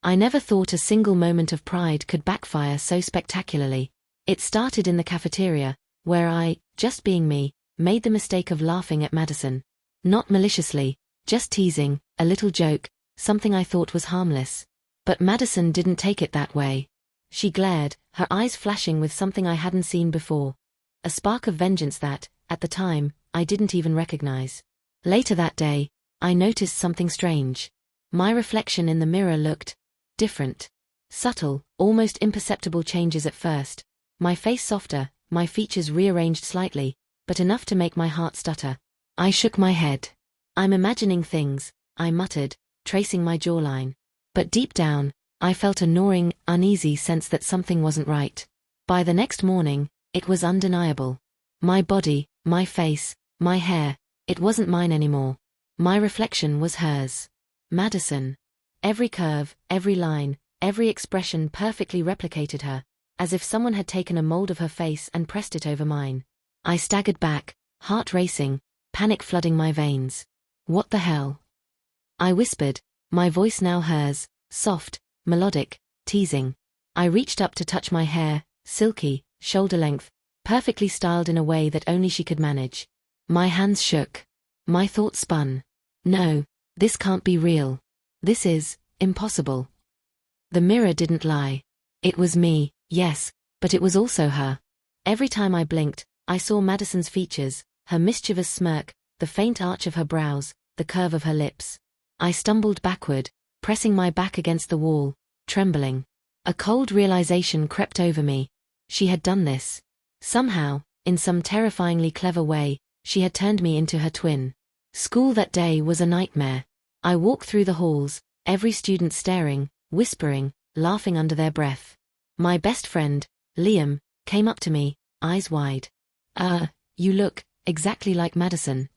I never thought a single moment of pride could backfire so spectacularly. It started in the cafeteria, where I, just being me, made the mistake of laughing at Madison. Not maliciously, just teasing, a little joke, something I thought was harmless. But Madison didn't take it that way. She glared, her eyes flashing with something I hadn't seen before. A spark of vengeance that, at the time, I didn't even recognize. Later that day, I noticed something strange. My reflection in the mirror looked different. Subtle, almost imperceptible changes at first. My face softer, my features rearranged slightly, but enough to make my heart stutter. I shook my head. I'm imagining things, I muttered, tracing my jawline. But deep down, I felt a gnawing, uneasy sense that something wasn't right. By the next morning, it was undeniable. My body, my face, my hair, it wasn't mine anymore. My reflection was hers. Madison. Every curve, every line, every expression perfectly replicated her, as if someone had taken a mold of her face and pressed it over mine. I staggered back, heart racing, panic flooding my veins. What the hell? I whispered, my voice now hers, soft, melodic, teasing. I reached up to touch my hair, silky, shoulder-length, perfectly styled in a way that only she could manage. My hands shook. My thoughts spun. No, this can't be real. This is impossible. The mirror didn't lie. It was me, yes, but it was also her. Every time I blinked, I saw Madison's features, her mischievous smirk, the faint arch of her brows, the curve of her lips. I stumbled backward, pressing my back against the wall, trembling. A cold realization crept over me. She had done this. Somehow, in some terrifyingly clever way, she had turned me into her twin. School that day was a nightmare. I walked through the halls, every student staring, whispering, laughing under their breath. My best friend, Liam, came up to me, eyes wide. You look exactly like Madison."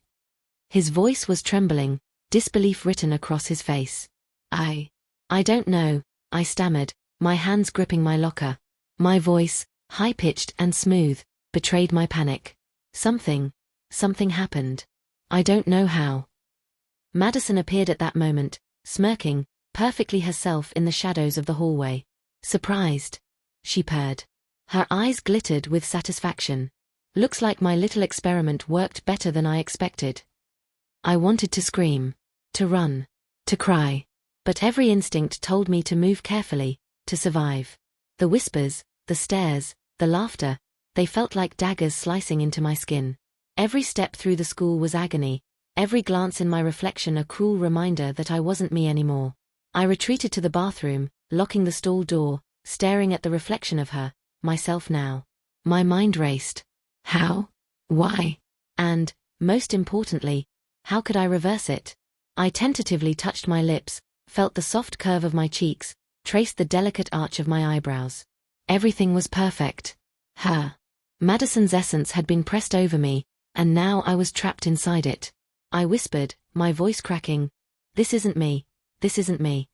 His voice was trembling, disbelief written across his face. I don't know," I stammered, my hands gripping my locker. My voice, high-pitched and smooth, betrayed my panic. Something happened. I don't know how. Madison appeared at that moment, smirking, perfectly herself in the shadows of the hallway. "Surprised," she purred. Her eyes glittered with satisfaction. "Looks like my little experiment worked better than I expected." I wanted to scream, to run, to cry. But every instinct told me to move carefully, to survive. The whispers, the stares, the laughter, they felt like daggers slicing into my skin. Every step through the school was agony, every glance in my reflection a cruel reminder that I wasn't me anymore. I retreated to the bathroom, locking the stall door, staring at the reflection of her, myself now. My mind raced. How? Why? And, most importantly, how could I reverse it? I tentatively touched my lips, felt the soft curve of my cheeks, traced the delicate arch of my eyebrows. Everything was perfect. Her. Madison's essence had been pressed over me, and now I was trapped inside it. I whispered, my voice cracking, "This isn't me, this isn't me."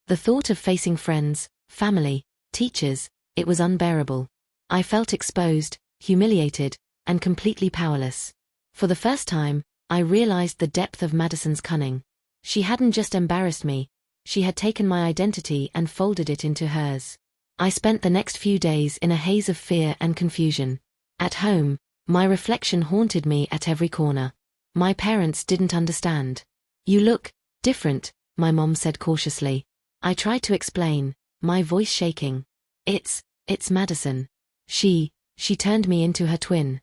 The thought of facing friends, family, teachers, it was unbearable. I felt exposed, humiliated, and completely powerless. For the first time, I realized the depth of Madison's cunning. She hadn't just embarrassed me, she had taken my identity and folded it into hers. I spent the next few days in a haze of fear and confusion. At home, my reflection haunted me at every corner. My parents didn't understand. "You look different," my mom said cautiously. I tried to explain, my voice shaking. It's Madison. She turned me into her twin."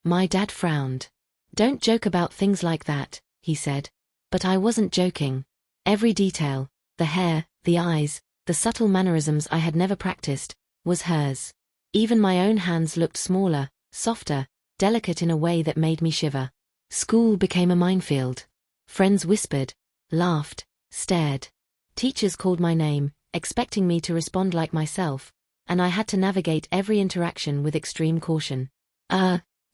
My dad frowned. "Don't joke about things like that," he said. But I wasn't joking. Every detail, the hair, the eyes, the subtle mannerisms I had never practiced, was hers. Even my own hands looked smaller, softer, delicate in a way that made me shiver. School became a minefield. Friends whispered, laughed, stared. Teachers called my name, expecting me to respond like myself, and I had to navigate every interaction with extreme caution.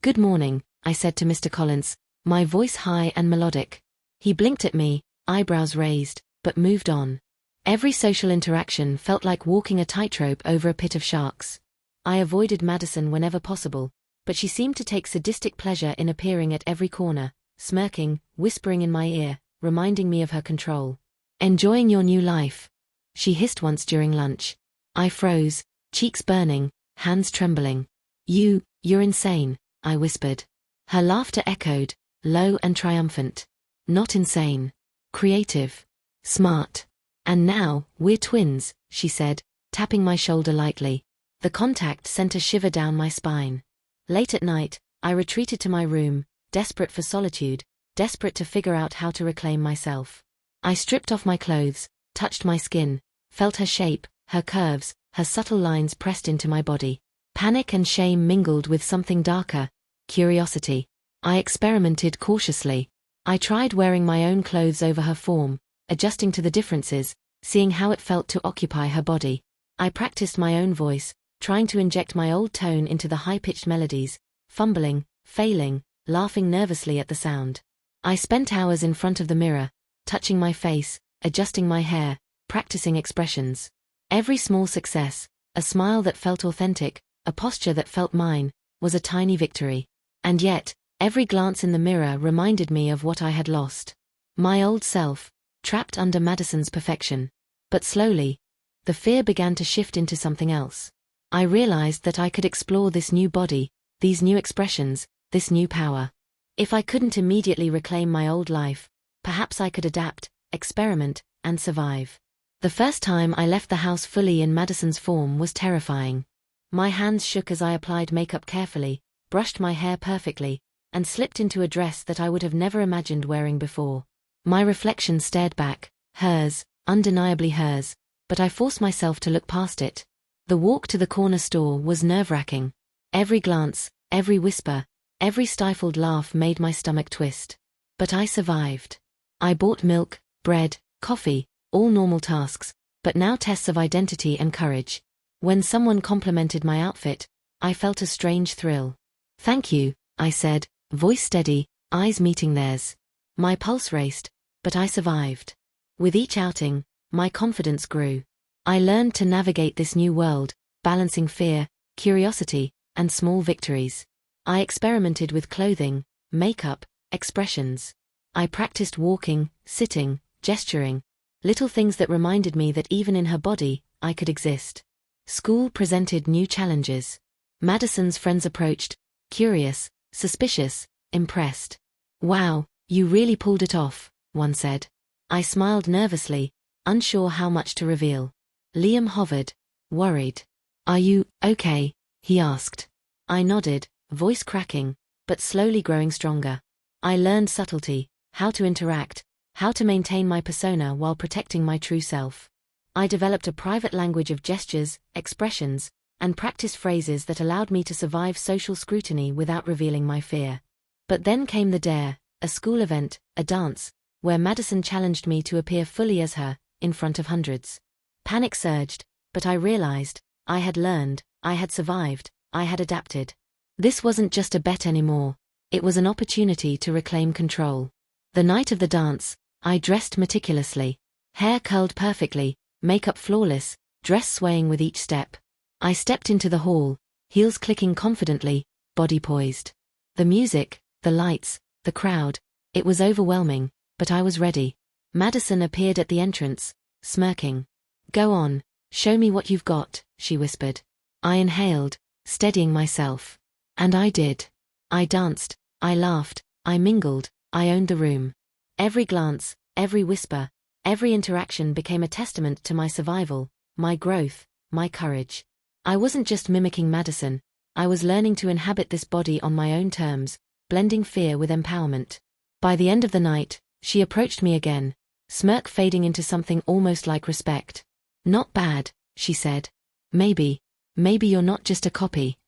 Good morning," I said to Mr. Collins, my voice high and melodic. He blinked at me, eyebrows raised, but moved on. Every social interaction felt like walking a tightrope over a pit of sharks. I avoided Madison whenever possible, but she seemed to take sadistic pleasure in appearing at every corner, smirking, whispering in my ear, reminding me of her control. "Enjoying your new life?" she hissed once during lunch. I froze, cheeks burning, hands trembling. You're insane, I whispered. Her laughter echoed, low and triumphant. Not insane. Creative. Smart. And now, we're twins, she said, tapping my shoulder lightly. The contact sent a shiver down my spine. Late at night, I retreated to my room, desperate for solitude, desperate to figure out how to reclaim myself. I stripped off my clothes, touched my skin, felt her shape, her curves, her subtle lines pressed into my body. Panic and shame mingled with something darker, curiosity. I experimented cautiously. I tried wearing my own clothes over her form, adjusting to the differences, seeing how it felt to occupy her body. I practiced my own voice, trying to inject my old tone into the high-pitched melodies, fumbling, failing, laughing nervously at the sound. I spent hours in front of the mirror, touching my face, adjusting my hair, practicing expressions. Every small success, a smile that felt authentic, a posture that felt mine, was a tiny victory. And yet, every glance in the mirror reminded me of what I had lost. My old self, trapped under Madison's perfection. But slowly, the fear began to shift into something else. I realized that I could explore this new body, these new expressions, this new power. If I couldn't immediately reclaim my old life, perhaps I could adapt, experiment, and survive. The first time I left the house fully in Madison's form was terrifying. My hands shook as I applied makeup carefully, brushed my hair perfectly, and slipped into a dress that I would have never imagined wearing before. My reflection stared back, hers, undeniably hers, but I forced myself to look past it. The walk to the corner store was nerve-wracking. Every glance, every whisper, every stifled laugh made my stomach twist. But I survived. I bought milk, bread, coffee, all normal tasks, but now tests of identity and courage. When someone complimented my outfit, I felt a strange thrill. "Thank you," I said, voice steady, eyes meeting theirs. My pulse raced, but I survived. With each outing, my confidence grew. I learned to navigate this new world, balancing fear, curiosity, and small victories. I experimented with clothing, makeup, expressions. I practiced walking, sitting, gesturing, little things that reminded me that even in her body, I could exist. School presented new challenges. Madison's friends approached, curious, suspicious, impressed. "Wow, you really pulled it off," one said. I smiled nervously, unsure how much to reveal. Liam hovered, worried. "Are you okay?" he asked. I nodded, voice cracking, but slowly growing stronger. I learned subtlety, how to interact, how to maintain my persona while protecting my true self. I developed a private language of gestures, expressions, and practiced phrases that allowed me to survive social scrutiny without revealing my fear. But then came the dare, a school event, a dance, where Madison challenged me to appear fully as her, in front of hundreds. Panic surged, but I realized, I had learned, I had survived, I had adapted. This wasn't just a bet anymore, it was an opportunity to reclaim control. The night of the dance, I dressed meticulously. Hair curled perfectly, makeup flawless, dress swaying with each step. I stepped into the hall, heels clicking confidently, body poised. The music, the lights, the crowd, it was overwhelming, but I was ready. Madison appeared at the entrance, smirking. "Go on, show me what you've got," she whispered. I inhaled, steadying myself. And I did. I danced, I laughed, I mingled, I owned the room. Every glance, every whisper, every interaction became a testament to my survival, my growth, my courage. I wasn't just mimicking Madison, I was learning to inhabit this body on my own terms, blending fear with empowerment. By the end of the night, she approached me again, smirk fading into something almost like respect. "Not bad," she said. Maybe you're not just a copy."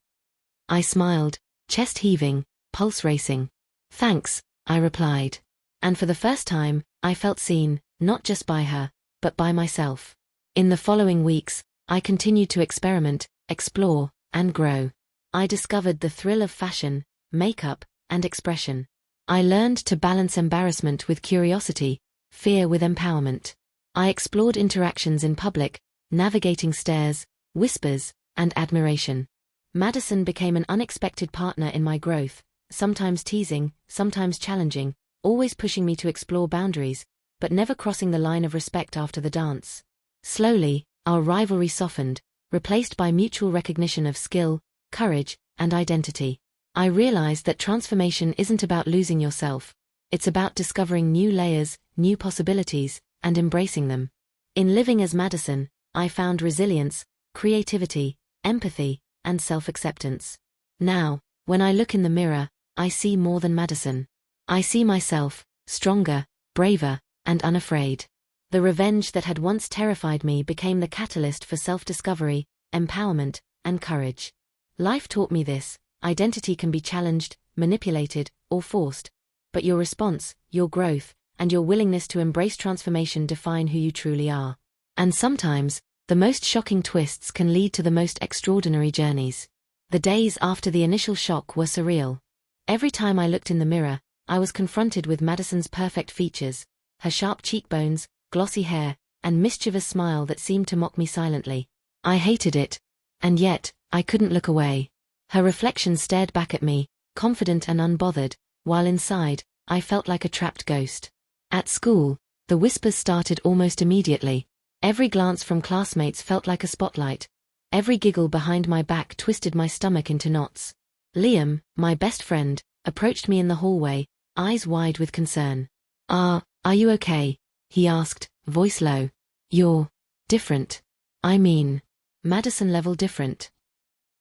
I smiled, chest heaving, pulse racing. "Thanks," I replied. And for the first time, I felt seen, not just by her, but by myself. In the following weeks, I continued to experiment, explore, and grow. I discovered the thrill of fashion, makeup, and expression. I learned to balance embarrassment with curiosity, fear with empowerment. I explored interactions in public, navigating stares, whispers, and admiration. Madison became an unexpected partner in my growth, sometimes teasing, sometimes challenging, always pushing me to explore boundaries, but never crossing the line of respect after the dance. Slowly, our rivalry softened, replaced by mutual recognition of skill, courage, and identity. I realized that transformation isn't about losing yourself. It's about discovering new layers, new possibilities, and embracing them. In living as Madison, I found resilience, creativity, empathy, and self-acceptance. Now, when I look in the mirror, I see more than Madison. I see myself, stronger, braver, and unafraid. The revenge that had once terrified me became the catalyst for self-discovery, empowerment, and courage. Life taught me this: identity can be challenged, manipulated, or forced. But your response, your growth, and your willingness to embrace transformation define who you truly are. And sometimes, the most shocking twists can lead to the most extraordinary journeys. The days after the initial shock were surreal. Every time I looked in the mirror, I was confronted with Madison's perfect features, her sharp cheekbones, glossy hair, and mischievous smile that seemed to mock me silently. I hated it, and yet, I couldn't look away. Her reflection stared back at me, confident and unbothered, while inside, I felt like a trapped ghost. At school, the whispers started almost immediately. Every glance from classmates felt like a spotlight. Every giggle behind my back twisted my stomach into knots. Liam, my best friend, approached me in the hallway, eyes wide with concern. Are you okay?" he asked, voice low. "You're different. I mean, Madison level different."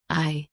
I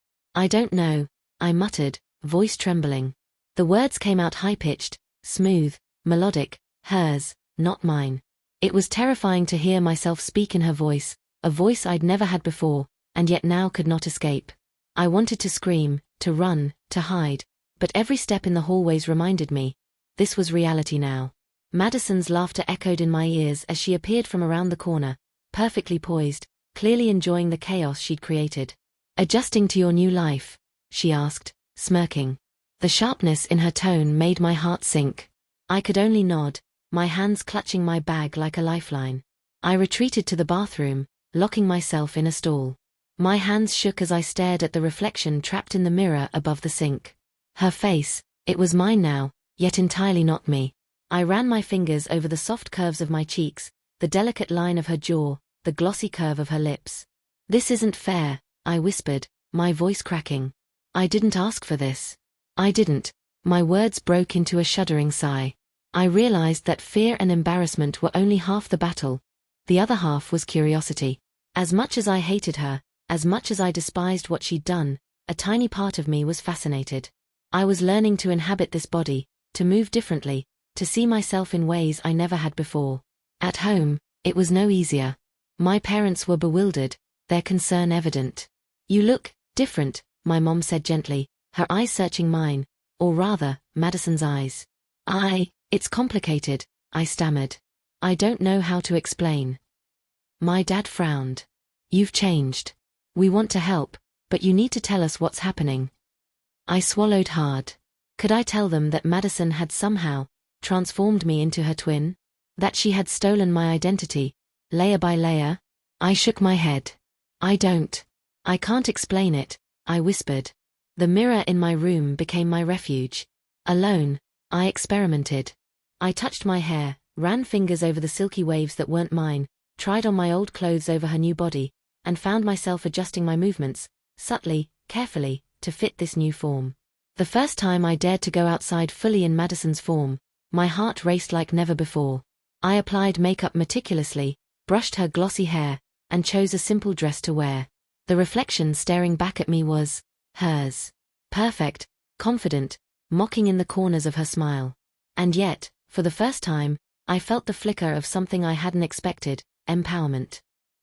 don't know," I muttered, voice trembling. The words came out high-pitched, smooth, melodic, hers, not mine. It was terrifying to hear myself speak in her voice, a voice I'd never had before, and yet now could not escape. I wanted to scream, to run, to hide, but every step in the hallways reminded me, this was reality now. Madison's laughter echoed in my ears as she appeared from around the corner, perfectly poised, clearly enjoying the chaos she'd created. "Adjusting to your new life?" she asked, smirking. The sharpness in her tone made my heart sink. I could only nod, my hands clutching my bag like a lifeline. I retreated to the bathroom, locking myself in a stall. My hands shook as I stared at the reflection trapped in the mirror above the sink. Her face, it was mine now, yet entirely not me. I ran my fingers over the soft curves of my cheeks, the delicate line of her jaw, the glossy curve of her lips. "This isn't fair," I whispered, my voice cracking. "I didn't ask for this. I didn't." My words broke into a shuddering sigh. I realized that fear and embarrassment were only half the battle. The other half was curiosity. As much as I hated her, as much as I despised what she'd done, a tiny part of me was fascinated. I was learning to inhabit this body, to move differently, to see myself in ways I never had before. At home, it was no easier. My parents were bewildered, their concern evident. "You look different," my mom said gently, her eyes searching mine, or rather, Madison's eyes. It's complicated," I stammered. "I don't know how to explain." My dad frowned. "You've changed. We want to help, but you need to tell us what's happening." I swallowed hard. Could I tell them that Madison had somehow transformed me into her twin? That she had stolen my identity, layer by layer? I shook my head. I can't explain it," I whispered. The mirror in my room became my refuge. Alone, I experimented. I touched my hair, ran fingers over the silky waves that weren't mine, tried on my old clothes over her new body, and found myself adjusting my movements, subtly, carefully, to fit this new form. The first time I dared to go outside fully in Madison's form, my heart raced like never before. I applied makeup meticulously, brushed her glossy hair, and chose a simple dress to wear. The reflection staring back at me was hers. Perfect, confident, mocking in the corners of her smile. And yet, for the first time, I felt the flicker of something I hadn't expected: empowerment.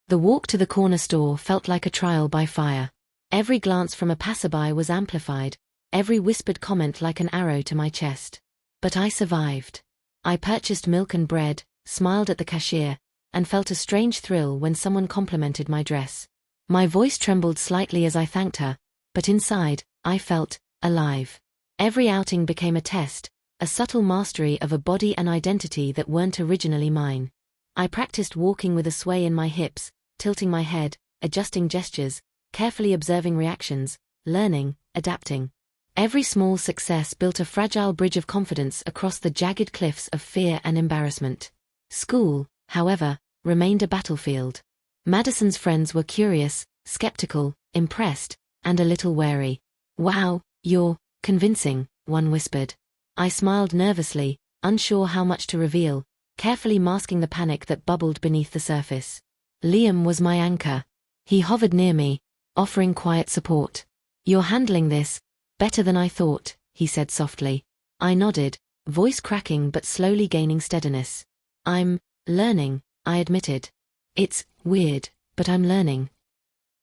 The walk to the corner store felt like a trial by fire. Every glance from a passerby was amplified, every whispered comment like an arrow to my chest. But I survived. I purchased milk and bread, smiled at the cashier, and felt a strange thrill when someone complimented my dress. My voice trembled slightly as I thanked her, but inside, I felt alive. Every outing became a test, a subtle mastery of a body and identity that weren't originally mine. I practiced walking with a sway in my hips, tilting my head, adjusting gestures, carefully observing reactions, learning, adapting. Every small success built a fragile bridge of confidence across the jagged cliffs of fear and embarrassment. School, however, remained a battlefield. Madison's friends were curious, skeptical, impressed, and a little wary. "Wow, you're convincing," one whispered. I smiled nervously, unsure how much to reveal, carefully masking the panic that bubbled beneath the surface. Liam was my anchor. He hovered near me, offering quiet support. "You're handling this better than I thought," he said softly. I nodded, voice cracking but slowly gaining steadiness. "I'm learning," I admitted. "It's weird, but I'm learning."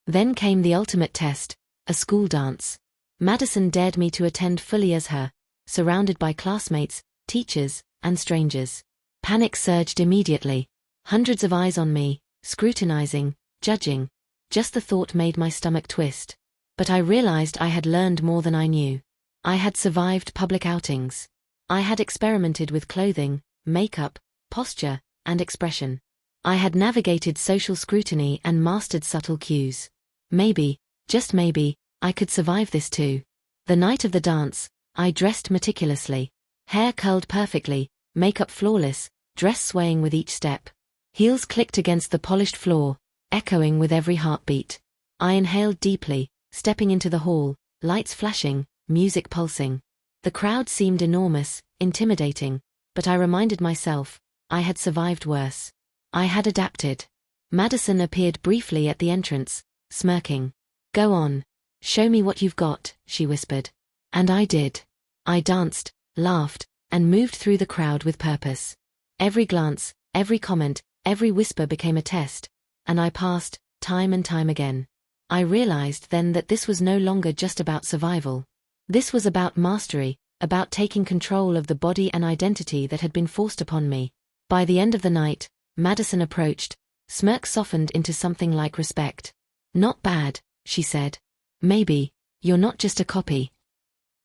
Then came the ultimate test, a school dance. Madison dared me to attend fully as her, surrounded by classmates, teachers, and strangers. Panic surged immediately. Hundreds of eyes on me, scrutinizing, judging. Just the thought made my stomach twist. But I realized I had learned more than I knew. I had survived public outings. I had experimented with clothing, makeup, posture, and expression. I had navigated social scrutiny and mastered subtle cues. Maybe, just maybe, I could survive this too. The night of the dance, I dressed meticulously. Hair curled perfectly, makeup flawless, dress swaying with each step. Heels clicked against the polished floor, echoing with every heartbeat. I inhaled deeply, stepping into the hall, lights flashing, music pulsing. The crowd seemed enormous, intimidating, but I reminded myself, I had survived worse. I had adapted. Madison appeared briefly at the entrance, smirking. "Go on. Show me what you've got," she whispered. And I did. I danced, laughed, and moved through the crowd with purpose. Every glance, every comment, every whisper became a test, and I passed, time and time again. I realized then that this was no longer just about survival. This was about mastery, about taking control of the body and identity that had been forced upon me. By the end of the night, Madison approached, smirk softened into something like respect. "Not bad," she said. "Maybe, you're not just a copy."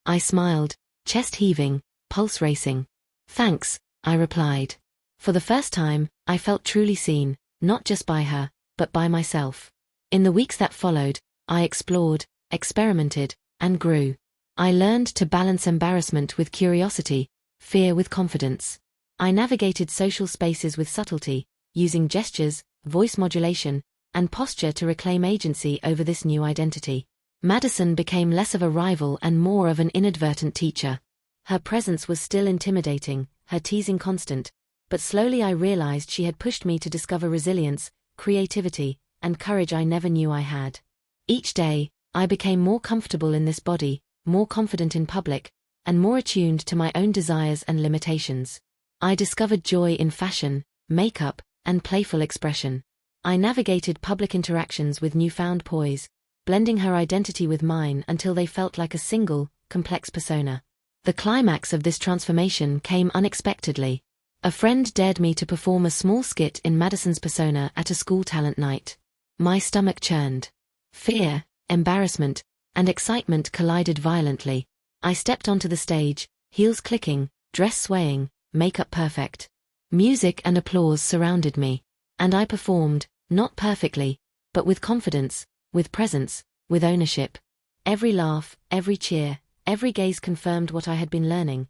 I smiled, chest heaving, pulse racing. "Thanks," I replied. For the first time, I felt truly seen, not just by her, but by myself. In the weeks that followed, I explored, experimented, and grew. I learned to balance embarrassment with curiosity, fear with confidence. I navigated social spaces with subtlety, using gestures, voice modulation, and posture to reclaim agency over this new identity. Madison became less of a rival and more of an inadvertent teacher. Her presence was still intimidating, her teasing constant, but slowly I realized she had pushed me to discover resilience, creativity, and courage I never knew I had. Each day, I became more comfortable in this body, more confident in public, and more attuned to my own desires and limitations. I discovered joy in fashion, makeup, and playful expression. I navigated public interactions with newfound poise, blending her identity with mine until they felt like a single, complex persona. The climax of this transformation came unexpectedly. A friend dared me to perform a small skit in Madison's persona at a school talent night. My stomach churned. Fear, embarrassment, and excitement collided violently. I stepped onto the stage, heels clicking, dress swaying, makeup perfect. Music and applause surrounded me. And I performed, not perfectly, but with confidence, with presence, with ownership. Every laugh, every cheer, every gaze confirmed what I had been learning.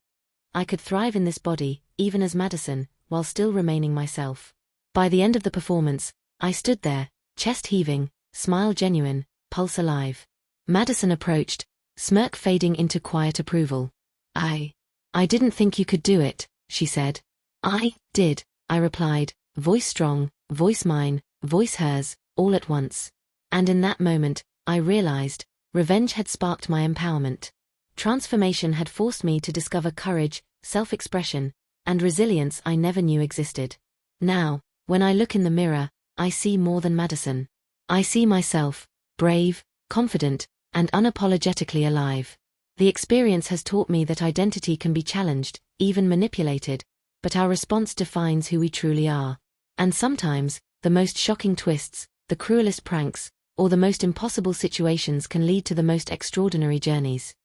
I could thrive in this body, even as Madison, while still remaining myself. By the end of the performance, I stood there, chest heaving, smile genuine, pulse alive. Madison approached, smirk fading into quiet approval. I didn't think you could do it," she said. "I did," I replied, voice strong, voice mine, voice hers, all at once. And in that moment, I realized, revenge had sparked my empowerment. Transformation had forced me to discover courage, self-expression, and resilience I never knew existed. Now, when I look in the mirror, I see more than Madison. I see myself, brave, confident, and unapologetically alive. The experience has taught me that identity can be challenged, even manipulated, but our response defines who we truly are. And sometimes, the most shocking twists, the cruelest pranks, or the most impossible situations can lead to the most extraordinary journeys.